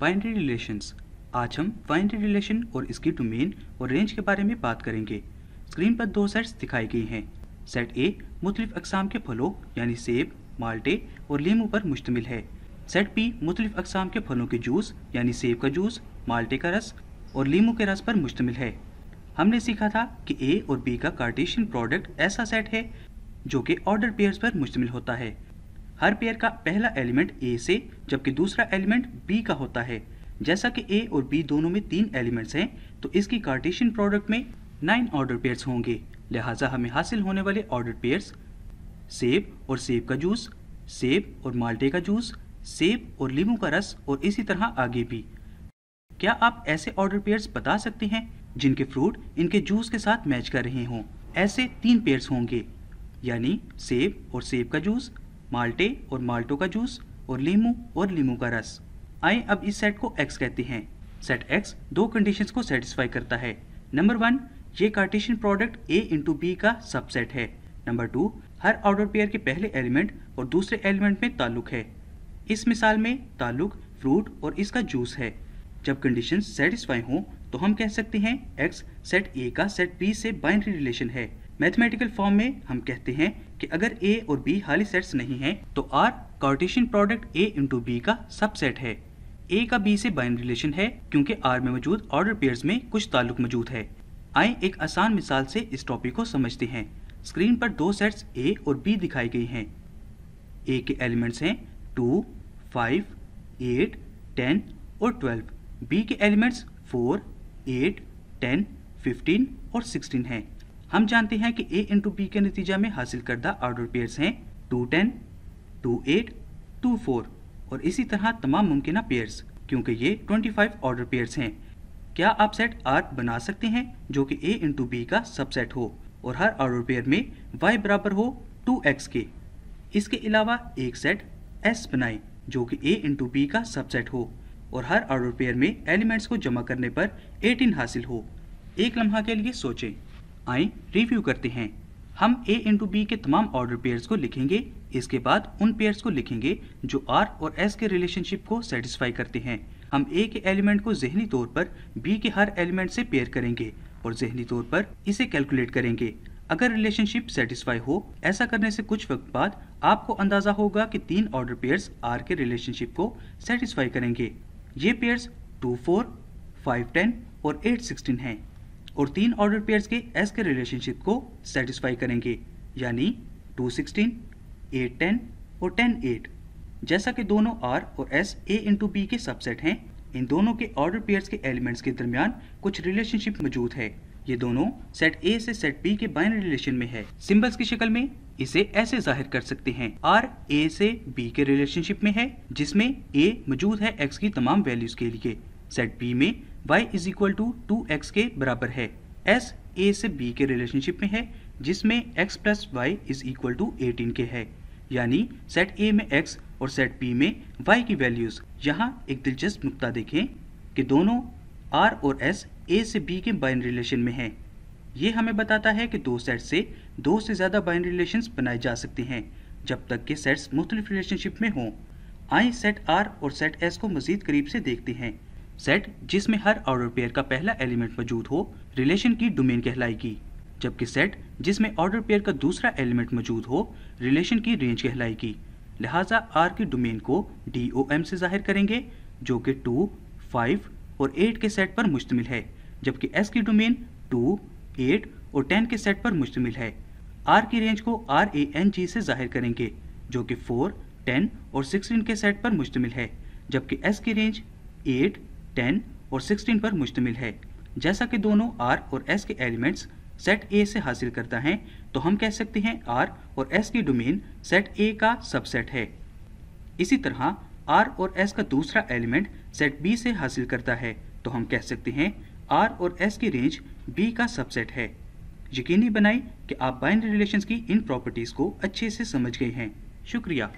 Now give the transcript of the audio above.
Binary relations. आज हम binary relation और इसकी डोमेन और रेंज के बारे में बात करेंगे। स्क्रीन पर दो सेट्स दिखाई गई हैं। सेट ए मुख्तलिफ अक़साम के फलों यानी सेब, माल्टे और लीमू पर मुश्तमिल है। सेट बी मुख्तलिफ अक़साम के फलों के जूस यानी सेब का जूस, माल्टे का रस और लीमू के रस पर मुश्तमिल है। हमने सीखा था कि ए और बी का कार्टेशियन प्रोडक्ट ऐसा सेट है जो कि ऑर्डर पेयर्स पर मुश्तमिल होता है। हर पेयर का पहला एलिमेंट ए से जबकि दूसरा एलिमेंट बी का होता है। जैसा कि ए और बी दोनों में 3 एलिमेंट्स हैं तो इसकी कार्टेशियन प्रोडक्ट में 9 ऑर्डर पेयर्स होंगे। लिहाजा हमें हासिल होने वाले ऑर्डर पेयर्स सेब और सेब का जूस, सेब और माल्टे का जूस, सेब और लीमू का रस और इसी तरह आगे भी। क्या आप ऐसे ऑर्डर पेयर्स बता सकते हैं जिनके फ्रूट इनके जूस के साथ मैच कर रहे हों? ऐसे 3 पेयर्स होंगे, यानी सेब और सेब का जूस, माल्टे और माल्टो का जूस और लीमू का रस। आइए अब इस सेट को X कहते हैं। सेट X 2 कंडीशंस को सेटिस्फाई करता है। नंबर 1, ये Cartesian product A into B का सबसेट है। नंबर 2, हर ऑर्डर पेयर के पहले एलिमेंट और दूसरे एलिमेंट में ताल्लुक है। इस मिसाल में ताल्लुक फ्रूट और इसका जूस है। जब कंडीशंस सेटिस्फाई हों तो हम कह सकते हैं X सेट A का सेट B से बाइनरी रिलेशन है। मैथमेटिकल फॉर्म में हम कहते हैं कि अगर A और B खाली सेट्स नहीं हैं तो R Cartesian product A into B का सबसेट है। A का B से बाइनरी रिलेशन है क्योंकि R में मौजूद ऑर्डर पेयर्स में कुछ ताल्लुक मौजूद है। आइए एक आसान मिसाल से इस टॉपिक को समझते हैं। स्क्रीन पर 2 सेट्स A और B दिखाई गई हैं। A के एलिमेंट्स हैं 2, 5, 8, 10 और 12। B के एलिमेंट्स 4, 8, 10, 15 और 16 हैं। हम जानते हैं कि A इंटू बी के नतीजा में हासिल करदा ऑर्डर पेयर्स हैं 2, 10, 2, 8, 2, 4 और इसी तरह तमाम मुमकिन पेयर्स, क्योंकि ये 25 ऑर्डर पेयर्स हैं। क्या आप सेट R बना सकते हैं जो कि A इंटू बी का सबसेट हो और हर ऑर्डर पेयर में Y बराबर हो 2X के। इसके अलावा एक सेट S बनाएं जो कि A इंटू बी का सबसेट हो और हर ऑर्डर पेयर में एलिमेंट्स को जमा करने पर 18 हासिल हो। एक लम्हा के लिए सोचें। आइए रिव्यू करते हैं। हम A इंटू बी के तमाम ऑर्डर पेयर्स को लिखेंगे। इसके बाद उन पेयर्स को लिखेंगे जो R और S के रिलेशनशिप को सेटिस्फाई करते हैं। हम A के एलिमेंट को ज़हनी तौर पर B के हर एलिमेंट से पेयर करेंगे और ज़हनी तौर पर इसे कैलकुलेट करेंगे। अगर रिलेशनशिप सेटिस्फाई हो, ऐसा करने से कुछ वक्त बाद आपको अंदाज़ा होगा कि 3 ऑर्डर पेयर्स R के रिलेशनशिप को सेटिस्फाई करेंगे। ये पेयर्स 2, 4, 5, 10 और 8, 16 हैं और 3 ऑर्डर पेयर्स के S के रिलेशनशिप को सेटिस्फाई करेंगे, यानी 2, 16, 8, 10 और 10, 8। जैसा कि दोनों R और S A इंटू बी के सबसेट हैं, इन दोनों के ऑर्डर पेयर्स के एलिमेंट्स के दरमियान कुछ रिलेशनशिप मौजूद है। ये दोनों सेट A से सेट B के बाइनरी रिलेशन में है। सिंबल्स की शक्ल में इसे ऐसे जाहिर कर सकते हैं। R A से B के रिलेशनशिप में है जिसमें A मौजूद है X की तमाम वैल्यूज के लिए। सेट B में Y is equal to 2X के बराबर है। S A से B के रिलेशनशिप में है जिसमें X plus Y is equal to 18 के है, यानी सेट A में X और सेट B में Y की वैल्यूज। यहाँ एक दिलचस्प नुक्ता देखें कि दोनों R और S A से B के बाइनरी रिलेशन में हैं। ये हमें बताता है कि 2 सेट से 2 से ज़्यादा बाइनरी रिलेशंस बनाए जा सकते हैं जब तक कि सेट्स मुख्तलिफ रिलेशनशिप में हों। आइए सेट R और सेट S को मज़ीद करीब से देखते हैं। सेट जिसमें हर ऑर्डर पेयर का पहला एलिमेंट मौजूद हो रिलेशन की डोमेन कहलाएगी, जबकि सेट जिसमें ऑर्डर पेयर का दूसरा एलिमेंट मौजूद हो रिलेशन की रेंज कहलाएगी। लिहाजा R की डोमेन को DOM से जाहिर करेंगे जो कि 2, 5 और 8 के सेट पर मुश्तमिल है, जबकि S की डोमेन 2, 8 और 10 के सेट पर मुश्तमिल है। R की रेंज को RANG से जाहिर करेंगे जो कि 4, 10 और 16 के सेट पर मुश्तमिल है, जबकि S की रेंज 8, 10 और 16 पर मुश्तमिल है। जैसा कि दोनों R और S के एलिमेंट्स सेट A से हासिल करता है तो हम कह सकते हैं R और S की डोमेन सेट A का सबसेट है। इसी तरह R और S का दूसरा एलिमेंट सेट B से हासिल करता है तो हम कह सकते हैं R और S की रेंज B का सबसेट है। यकीनी बनाएं कि आप बाइनरी रिलेशंस की इन प्रॉपर्टीज़ को अच्छे से समझ गए हैं। शुक्रिया।